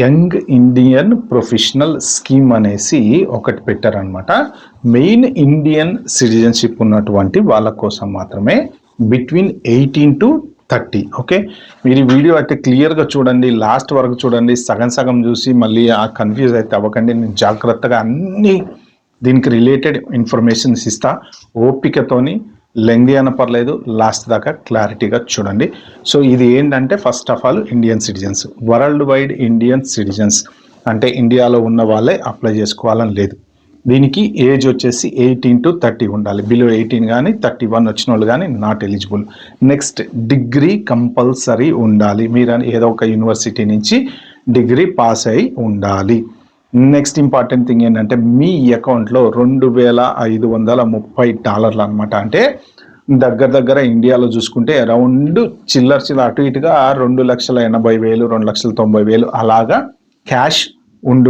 Young Indian professional scheme అనేసి ఒకటి పెట్టారనమాట. మెయిన్ ఇండియన్ సిటిజన్షిప్ ఉన్నటువంటి వాళ్ళ కోసం మాత్రమే బిట్వీన్ 18 to 30. ఓకే, మీరు ఈ వీడియో అయితే క్లియర్గా చూడండి, లాస్ట్ వరకు చూడండి. సగం సగం చూసి మళ్ళీ ఆ కన్ఫ్యూజ్ అయితే అవ్వకండి. నేను జాగ్రత్తగా అన్ని దీనికి రిలేటెడ్ ఇన్ఫర్మేషన్స్ ఇస్తా. ఓపికతోని లెంగ్దీ అయినా పర్లేదు, లాస్ట్ దాకా క్లారిటీగా చూడండి. సో ఇది ఏంటంటే first of all Indian citizens, world wide Indian citizens అంటే ఇండియాలో ఉన్న వాళ్ళే అప్లై చేసుకోవాలని లేదు. దీనికి ఏజ్ వచ్చేసి 18 to 30 ఉండాలి. బిలో 18 కానీ 31 వచ్చిన వాళ్ళు కానీ not eligible. Next, degree compulsory ఉండాలి. మీరు ఏదో ఒక యూనివర్సిటీ నుంచి డిగ్రీ పాస్ అయి ఉండాలి. నెక్స్ట్ ఇంపార్టెంట్ థింగ్ ఏంటంటే మీ అకౌంట్లో $2,530 అనమాట. అంటే దగ్గర ఇండియాలో చూసుకుంటే అరౌండ్ చిల్లర అటు ఇటుగా 2,80,000 2,90,000 అలాగా క్యాష్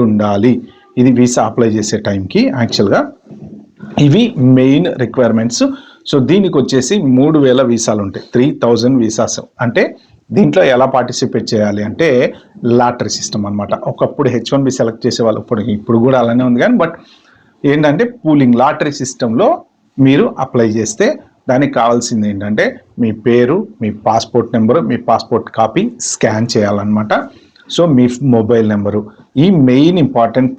ఉండాలి. ఇది వీసా అప్లై చేసే టైంకి. యాక్చువల్గా ఇవి మెయిన్ రిక్వైర్మెంట్స్. సో దీనికి వచ్చేసి 3,000 వీసాలు ఉంటాయి, 3,000 వీసాస్. అంటే దీంట్లో ఎలా పార్టిసిపేట్ చేయాలి అంటే లాటరీ సిస్టమ్ అనమాట. ఒకప్పుడు H1B సెలెక్ట్ చేసేవాళ్ళు, ఇప్పుడు కూడా అలానే ఉంది కానీ బట్ ఏంటంటే పూలింగ్ లాటరీ సిస్టంలో మీరు అప్లై చేస్తే దానికి కావాల్సింది ఏంటంటే మీ పేరు, మీ పాస్పోర్ట్ నెంబరు, మీ పాస్పోర్ట్ కాపీ స్కాన్ చేయాలన్నమాట. సో మీ మొబైల్ నెంబరు, ఈ మెయిన్ ఇంపార్టెంట్